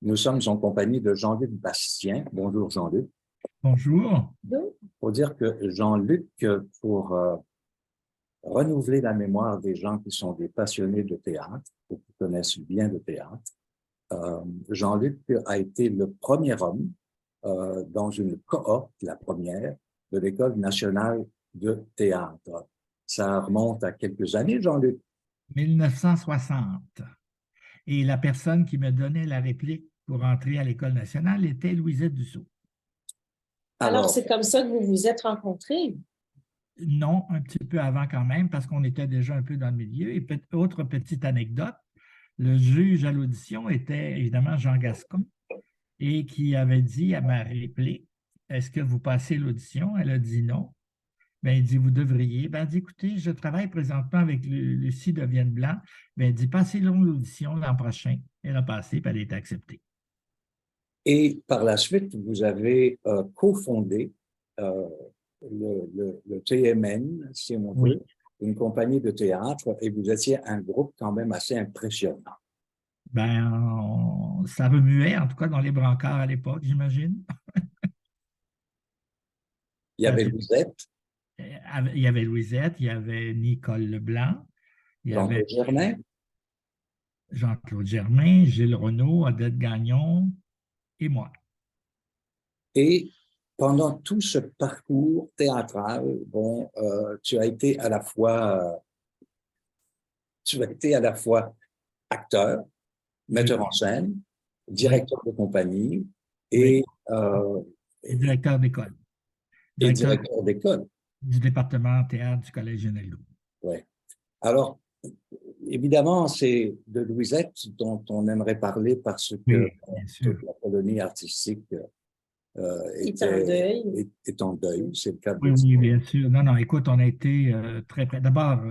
Nous sommes en compagnie de Jean-Luc Bastien. Bonjour Jean-Luc. Bonjour. Il faut dire que Jean-Luc, pour renouveler la mémoire des gens qui sont des passionnés de théâtre ou qui connaissent bien le théâtre, Jean-Luc a été le premier homme dans une cohorte, la première, de l'École nationale de théâtre. Ça remonte à quelques années, Jean-Luc. 1960. Et la personne qui me donnait la réplique pour entrer à l'École nationale était Louisette Dussault. Alors, c'est comme ça que vous vous êtes rencontrés? Non, un petit peu avant quand même, parce qu'on était déjà un peu dans le milieu. Et autre petite anecdote, le juge à l'audition était évidemment Jean Gascon et qui avait dit à ma réplique, est-ce que vous passez l'audition? Elle a dit non. Ben, il dit, vous devriez. Ben, elle dit, écoutez, je travaille présentement avec Lucie de Vienne-Blanc. Ben, elle dit, passez l'audition l'an prochain. Elle a passé, puis elle a été acceptée. Et par la suite, vous avez cofondé le TMN, si on veut, une compagnie de théâtre, et vous étiez un groupe quand même assez impressionnant. Ben, ça remuait, en tout cas, dans les brancards à l'époque, j'imagine. Il y avait Louisette. Il y avait Louisette, il y avait Nicole Leblanc, il y avait Jean-Claude Germain. Jean-Claude Germain, Gilles Renaud, Odette Gagnon et moi. Et pendant tout ce parcours théâtral, bon, tu as été à la fois acteur, metteur en scène, directeur de compagnie et directeur d'école. Directeur d'école. Du département théâtre du Collège Genelou. Oui. Alors, évidemment, c'est de Louisette dont on aimerait parler parce que toute la colonie artistique est en deuil. C'est le cas de Oui, bien sûr. Non, non, écoute, on a été très près. D'abord,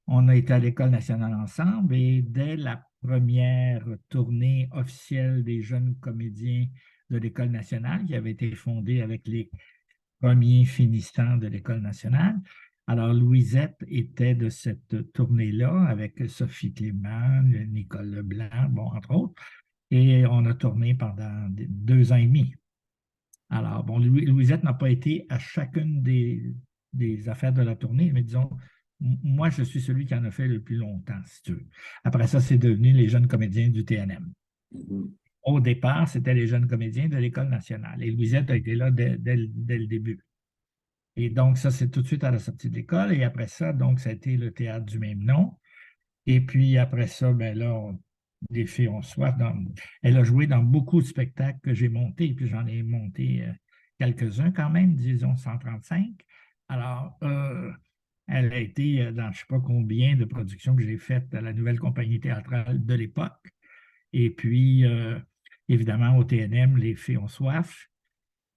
on a été à l'École nationale ensemble et dès la première tournée officielle des jeunes comédiens de l'École nationale, qui avait été fondée avec les premiers finissants de l'École nationale. Alors, Louisette était de cette tournée-là avec Sophie Clément, Nicole Leblanc, bon, entre autres. Et on a tourné pendant 2 ans et demi. Alors, bon, Louisette n'a pas été à chacune des affaires de la tournée, mais disons, moi, je suis celui qui en a fait le plus longtemps, si tu veux. Après ça, c'est devenu les jeunes comédiens du TNM. Au départ, c'était les jeunes comédiens de l'École nationale. Et Louisette a été là dès le début. Et donc, ça, c'est tout de suite à la sortie de l'école. Et après ça, donc, ça a été le théâtre du même nom. Et puis, après ça, ben là, les filles ont soif. Elle a joué dans beaucoup de spectacles que j'ai montés. Et puis, j'en ai monté quelques-uns quand même, disons 135. Alors, elle a été dans je ne sais pas combien de productions que j'ai faites à la nouvelle compagnie théâtrale de l'époque. Et puis, évidemment, au TNM, les filles ont soif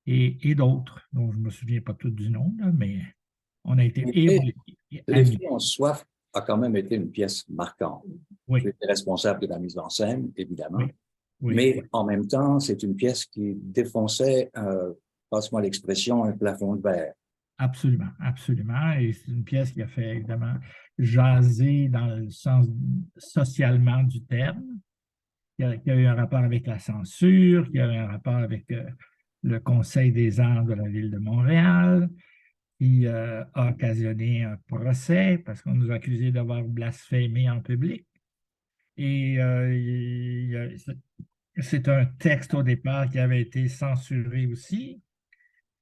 et d'autres, dont je ne me souviens pas tout du nom, là, mais on a été... Les filles ont soif a quand même été une pièce marquante. Oui. J'étais responsable de la mise en scène, évidemment. Oui. Oui. Mais en même temps, c'est une pièce qui défonçait, passe-moi l'expression, un plafond de verre. Absolument, absolument. Et c'est une pièce qui a fait évidemment jaser dans le sens socialement du terme, qui a eu un rapport avec la censure, qui a eu un rapport avec le Conseil des arts de la Ville de Montréal, qui a occasionné un procès parce qu'on nous a accusés d'avoir blasphémé en public. Et c'est un texte au départ qui avait été censuré aussi.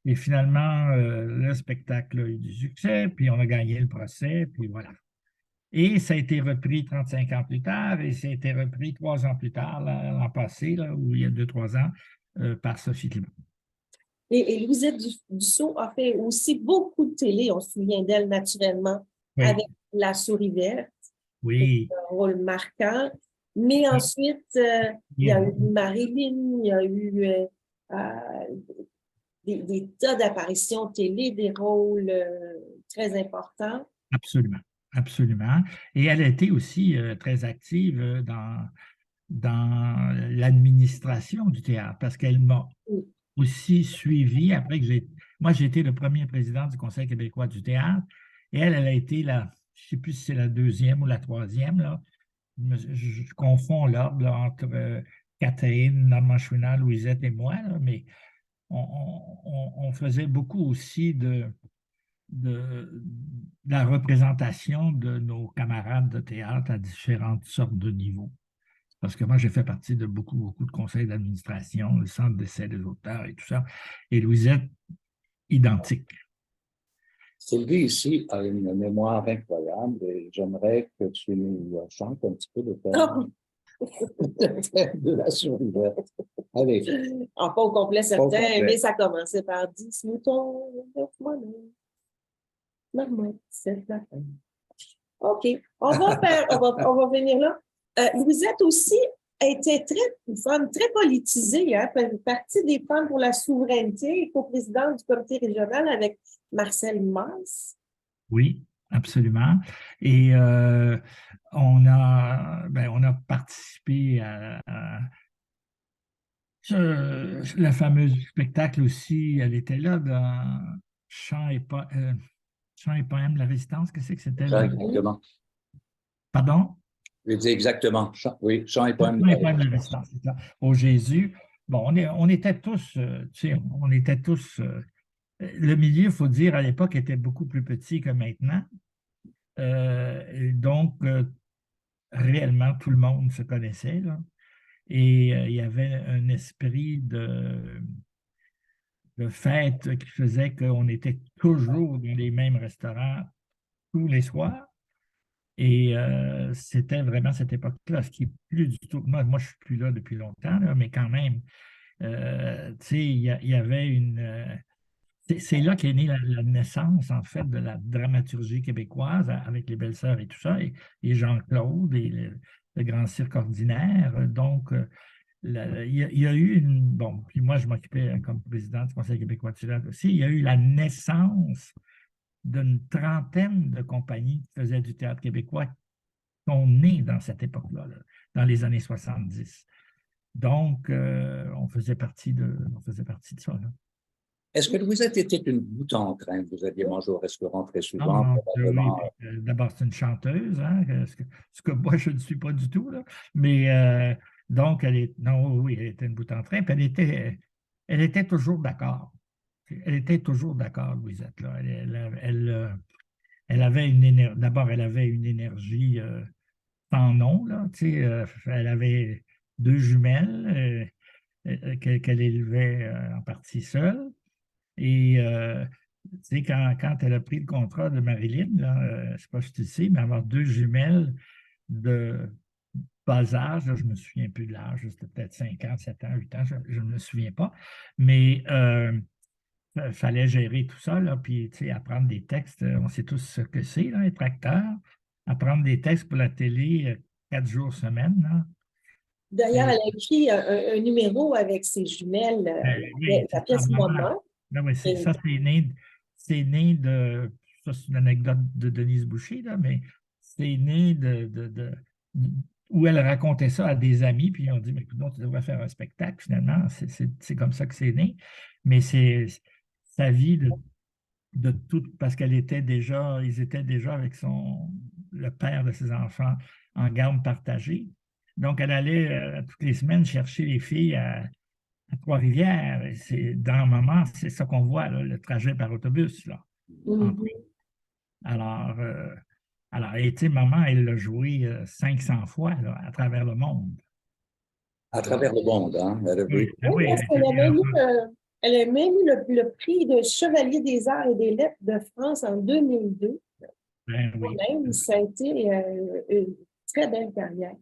Et finalement, le spectacle a eu du succès, puis on a gagné le procès, puis voilà. Et ça a été repris 35 ans plus tard, et ça a été repris 3 ans plus tard, l'an passé, là, ou il y a 2-3 ans, par Sophie Clément. Et Louisette Dussault a fait aussi beaucoup de télé, on se souvient d'elle naturellement, avec La Souris verte. Oui. Un rôle marquant. Mais ensuite, il y a eu Marilyn, il y a eu des tas d'apparitions télé, des rôles très importants. Absolument, absolument. Et elle a été aussi très active dans l'administration du théâtre, parce qu'elle m'a aussi suivi après que moi, j'ai été le premier président du Conseil québécois du théâtre, et elle a été je ne sais plus si c'est la 2e ou la 3e, là. Je confonds l'ordre entre Catherine, Normand Chouinard, Louisette et moi, là, mais on faisait beaucoup aussi de la représentation de nos camarades de théâtre à différentes sortes de niveaux. Parce que moi, j'ai fait partie de beaucoup de conseils d'administration, le centre d'essai des auteurs et tout ça. Et Louisette, identique. Sylvie, ici, a une mémoire incroyable et j'aimerais que tu nous chantes un petit peu le thème, le thème de la souris verte. Allez. Pas au complet, Pas au certain, complet. mais ça commençait par 10 moutons, 9 moineaux. Marmotte, c'est la fin. OK. On va venir là. Louisette aussi était une femme très politisée, hein, partie des femmes pour la souveraineté et co-présidente du comité régional avec Marcel Masse. Oui, absolument. Et on a participé à le fameux spectacle aussi. Elle était là dans Chants et poèmes, La Résistance. Qu'est-ce que c'était? Exactement. Pardon? Je dis exactement. Oui, chant et poème. Chants et poèmes, La Résistance, c'est ça. Au Jésus. Bon, on était tous, tu sais, on était tous. Le milieu, il faut dire, à l'époque, était beaucoup plus petit que maintenant. Et donc, réellement, tout le monde se connaissait, là. Et il y avait un esprit de fête qui faisait qu'on était toujours dans les mêmes restaurants tous les soirs. Et c'était vraiment cette époque-là, ce qui est plus du tout. Moi, je ne suis plus là depuis longtemps, là, mais quand même, tu sais, il y avait une. C'est là qu'est née la naissance, en fait, de la dramaturgie québécoise avec les Belles-Sœurs et tout ça, et Jean-Claude et le Grand Cirque Ordinaire. Donc, il y a eu une. Bon, puis moi, je m'occupais comme président du Conseil québécois de théâtre aussi. Il y a eu la naissance d'une trentaine de compagnies qui faisaient du théâtre québécois qui sont nées dans cette époque-là, là, dans les années 70. Donc, on faisait partie de ça, là. Est-ce que Louisette était une goutte en train? Vous alliez manger au restaurant très Non, souvent, non, oui, probablement. d'abord, c'est une chanteuse, hein, ce que moi, je ne suis pas du tout, là. Mais donc, non, oui, elle était une bout en train, puis elle était toujours d'accord. Elle était toujours d'accord, Louisette, là. Elle avait une énergie, d'abord, elle avait une énergie sans nom, là, tu sais, elle avait deux jumelles qu'elle élevait en partie seule. Et tu sais, quand elle a pris le contrat de Marilyn, là, je ne sais pas si tu le sais, mais avoir deux jumelles de bas âge, là, je ne me souviens plus de l'âge, c'était peut-être 5 ans, 7 ans, 8 ans, je ne me souviens pas. Mais il fallait gérer tout ça, là, puis tu sais, apprendre des textes, on sait tous ce que c'est, là, être acteur, apprendre des textes pour la télé 4 jours semaine, là. D'ailleurs, elle a écrit un numéro avec ses jumelles, Oui, la c'est ça, pièce maman. Maman. Non, mais ça, c'est né de, ça c'est une anecdote de Denise Boucher, là, mais c'est né où elle racontait ça à des amis, puis ils ont dit, mais écoute, tu devrais faire un spectacle, finalement, c'est comme ça que c'est né. Mais c'est sa vie de tout, parce ils étaient déjà avec le père de ses enfants en garde partagée. Donc, elle allait toutes les semaines chercher les filles à Trois-Rivières. Dans Maman, c'est ça qu'on voit, là, le trajet par autobus, là. Alors, et tu sais, Maman, elle l'a joué 500 fois, là, à travers le monde. À travers le monde, hein? Oui, Oui, parce qu'elle elle a même eu le prix de Chevalier des Arts et des Lettres de France en 2002. Ben oui, Même, ça a été une très belle carrière.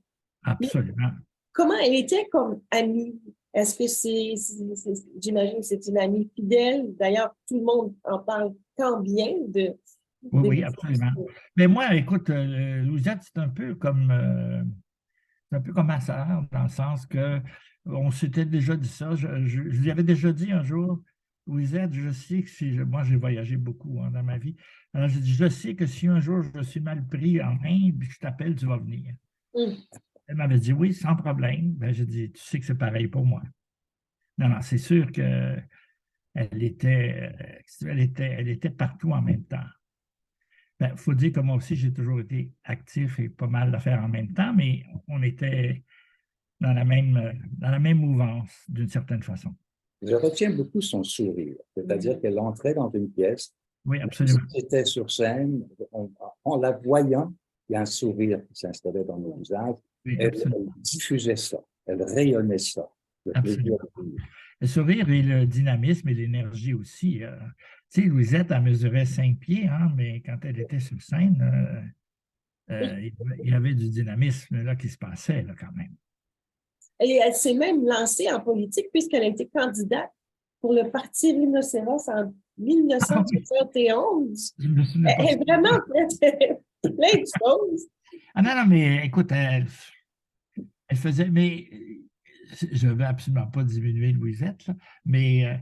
absolument. Comment elle était comme amie? Est-ce que j'imagine que c'est une amie fidèle? D'ailleurs, tout le monde en parle tant bien de. Oui, absolument. Mais moi, écoute, Louisette, c'est un peu comme ma sœur, dans le sens que on s'était déjà dit ça. Je lui avais déjà dit un jour, Louisette, je sais que moi, j'ai voyagé beaucoup, hein, dans ma vie. Alors, j'ai dit, je sais que si un jour je suis mal pris en Inde, je t'appelle, tu vas venir. Elle m'avait dit oui, sans problème. Ben, j'ai dit, tu sais que c'est pareil pour moi. Non, c'est sûr qu'elle elle était partout en même temps. Il faut dire que moi aussi, j'ai toujours été actif et pas mal d'affaires en même temps, mais on dans la même mouvance, d'une certaine façon. Je retiens beaucoup son sourire, c'est-à-dire qu'elle entrait dans une pièce, Oui, même absolument. si c'était sur scène, en la voyant, il y a un sourire qui s'installait dans nos visages. Oui, Elle absolument. diffusait ça, elle rayonnait ça, le plaisir Absolument. de vivre. Le sourire et le dynamisme et l'énergie aussi. Tu sais, Louisette, elle mesurait 5 pieds, hein, mais quand elle était sur scène, il y avait du dynamisme là, qui se passait là, quand même. Et elle s'est même lancée en politique puisqu'elle a été candidate pour le Parti Rhinocéros en 1971. Je me souviens pas. Elle est vraiment plein de choses. Ah non, non, mais écoute, elle faisait, mais je ne veux absolument pas diminuer Louisette, là, mais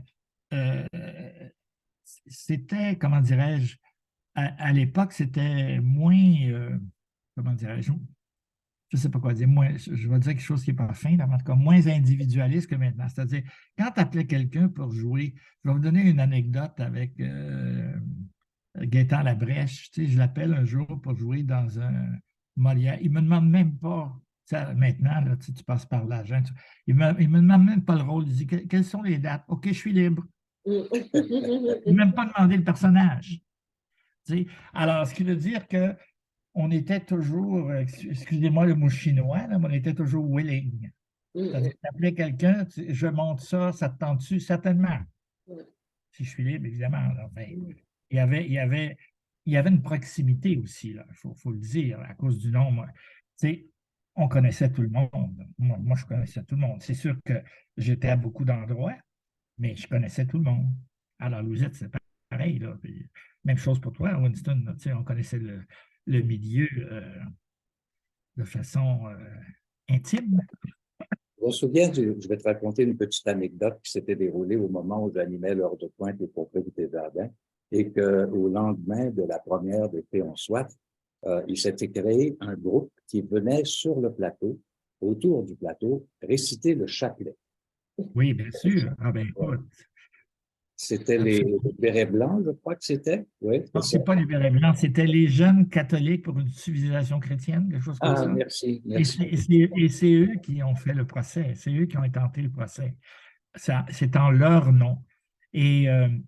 c'était, comment dirais-je, à l'époque, c'était moins, comment dirais-je, je ne sais pas quoi dire, moins, je vais dire quelque chose qui n'est pas fin, là, mais en tout cas, moins individualiste que maintenant. C'est-à-dire, quand tu appelais quelqu'un pour jouer, je vais vous donner une anecdote avec Gaétan Labrèche. Tu sais, je l'appelle un jour pour jouer dans un Molière. Il ne me demande même pas, ça, maintenant, là, tu passes par l'agent. Il ne me demande même pas le rôle. Il dit quelles sont les dates? OK, je suis libre. Il ne m'a même pas demandé le personnage. Tu sais. Alors, ce qui veut dire que on était toujours, excusez-moi le mot chinois, là, mais on était toujours willing. C'est-à-dire, tu appelais quelqu'un, je monte ça, ça te tente-tu? Certainement. Si je suis libre, évidemment. Là, mais il y avait une proximité aussi, il faut le dire, à cause du nombre. Tu sais, on connaissait tout le monde. Moi, je connaissais tout le monde. C'est sûr que j'étais à beaucoup d'endroits, mais je connaissais tout le monde. Alors, Louisette, c'est pareil. Là, puis, même chose pour toi, Winston. Là, tu sais, on connaissait le milieu de façon intime. Je me souviens, je vais te raconter une petite anecdote qui s'était déroulée au moment où j'animais l'heure de pointe au propriété des jardins et qu'au lendemain de la première de Théon Soif, il s'était créé un groupe qui venait sur le plateau, autour du plateau, réciter le chapelet. Oui, bien sûr. Ah ben écoute. C'était les bérets blancs, je crois que c'était. Oui, Non, ce n'est pas les bérets blancs, c'était les jeunes catholiques pour une civilisation chrétienne, quelque chose comme Ah, ça. merci, Et merci. c'est eux qui ont fait le procès, c'est eux qui ont intenté le procès. C'est en leur nom. Et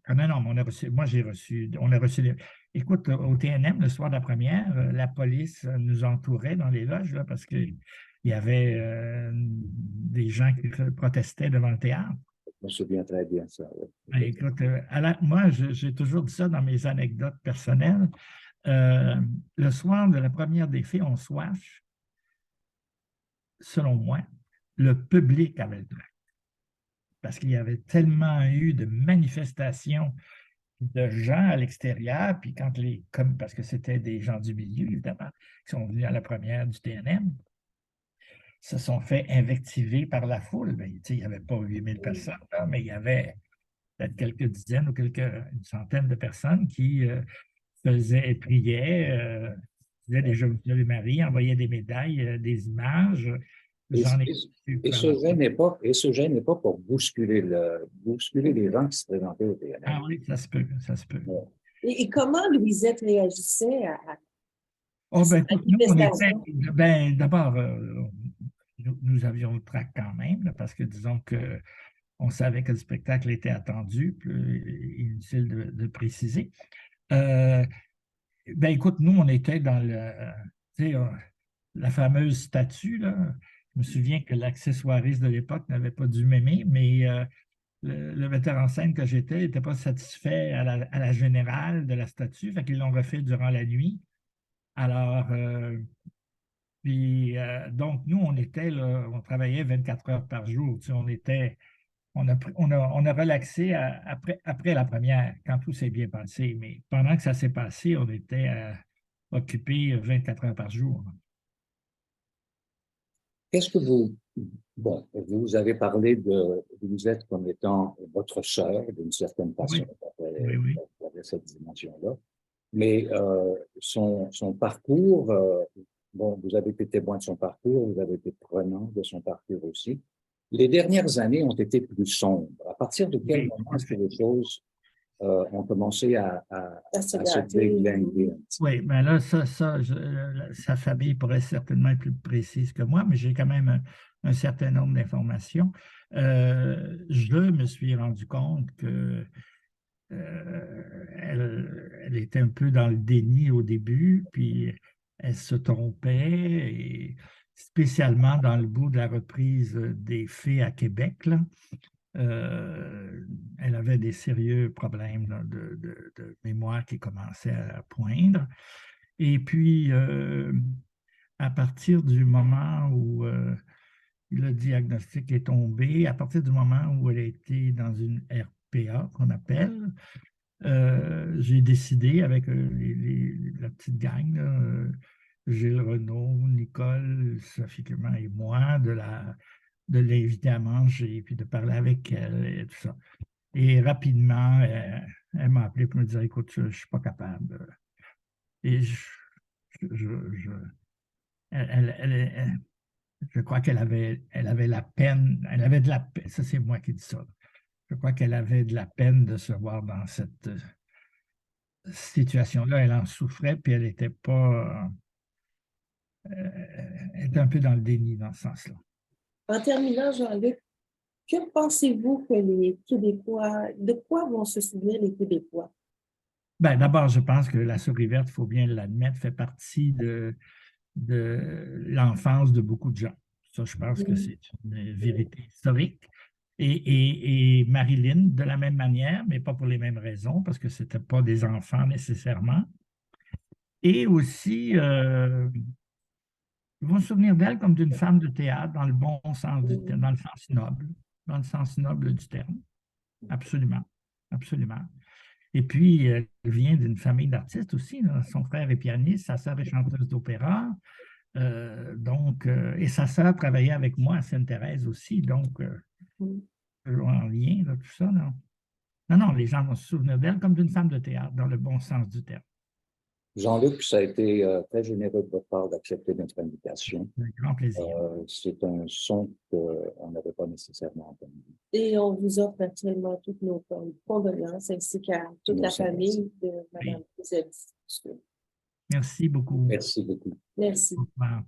non, non, moi j'ai reçu, on a reçu. Écoute, au TNM, le soir de la première, la police nous entourait dans les loges là, parce qu'il y avait des gens qui protestaient devant le théâtre. Je me souviens très bien ça. Oui. Ben, écoute, moi, j'ai toujours dit ça dans mes anecdotes personnelles. Le soir de la première des Filles ont soif, selon moi, le public avait le tract. Parce qu'il y avait tellement eu de manifestations de gens à l'extérieur, puis parce que c'était des gens du milieu, évidemment, qui sont venus à la première du TNM, se sont fait invectiver par la foule. Ben, il n'y avait pas 8000 personnes, là, mais il y avait peut-être quelques dizaines ou une centaine de personnes qui priaient, faisaient des Jeux de Marie, envoyaient des médailles, des images. J'en ai Et ce gêne n'est pas pour bousculer les gens qui se présentaient au TNM. Ah oui, ça se peut, ça se peut. Ouais. Et comment Louisette réagissait à Oh, ben, écoute, nous, on était, manifestation? ben, d'abord, nous avions le trac quand même, là, parce que disons que on savait que le spectacle était attendu, inutile de préciser. Ben, écoute, nous, on était dans tu sais, la fameuse statue, là. Je me souviens que l'accessoiriste de l'époque n'avait pas dû m'aimer, mais le metteur en scène que j'étais n'était pas satisfait à la générale de la statue, fait qu'ils l'ont refait durant la nuit. Alors, donc, nous, on était là, on travaillait 24 heures par jour. Tu sais, on a relaxé après la première, quand tout s'est bien passé. Mais pendant que ça s'est passé, on était occupés 24 heures par jour. Qu'est-ce que bon, vous avez parlé de Louisette comme étant votre sœur d'une certaine façon, Oui, oui. il y avait cette dimension-là. Mais son parcours, bon, vous avez été témoin de son parcours, vous avez été prenant de son parcours aussi. Les dernières années ont été plus sombres. À partir de quel moment est-ce que les choses ont commencé à se déglinguer un petit peu. Oui, mais là, sa famille pourrait certainement être plus précise que moi, mais j'ai quand même un certain nombre d'informations. Je me suis rendu compte que elle était un peu dans le déni au début, puis elle se trompait, et spécialement dans le bout de la reprise des faits à Québec, là. Elle avait des sérieux problèmes là, de mémoire qui commençaient à poindre. Et puis, à partir du moment où le diagnostic est tombé, à partir du moment où elle a été dans une RPA qu'on appelle, j'ai décidé avec la petite gang, là, Gilles Renaud, Nicole, Sophie Clément et moi, de l'inviter à manger, puis de parler avec elle et tout ça. Et rapidement, elle m'a appelé pour me dire, écoute, je ne suis pas capable. Et je crois qu'elle avait la peine, elle avait de la peine, ça c'est moi qui dis ça. Je crois qu'elle avait de la peine de se voir dans cette situation-là. Elle en souffrait, puis elle n'était pas, elle était un peu dans le déni dans ce sens-là. En terminant, Jean-Luc, que pensez-vous que les Québécois, de quoi vont se souvenir les Québécois? Ben, d'abord, je pense que la souris verte, il faut bien l'admettre, fait partie de l'enfance de beaucoup de gens. Ça, je pense que c'est une vérité historique. Et Marilyn, de la même manière, mais pas pour les mêmes raisons, parce que ce n'étaient pas des enfants nécessairement. Et aussi, ils vont se souvenir d'elle comme d'une femme de théâtre dans le bon sens du terme, dans le sens noble du terme. Absolument, absolument. Et puis, elle vient d'une famille d'artistes aussi, là. Son frère est pianiste, sa sœur est chanteuse d'opéra. Et sa sœur travaillait avec moi à Sainte-Thérèse aussi, donc en lien, là, tout ça. Non? Non, les gens vont se souvenir d'elle comme d'une femme de théâtre, dans le bon sens du terme. Jean-Luc, ça a été très généreux de votre part d'accepter notre invitation. Avec grand plaisir. C'est un son qu'on n'avait pas nécessairement entendu. Et on vous offre actuellement toutes nos condoléances ainsi qu'à toute la famille de Mme Gisèle. Merci beaucoup. Merci beaucoup. Merci. Au revoir.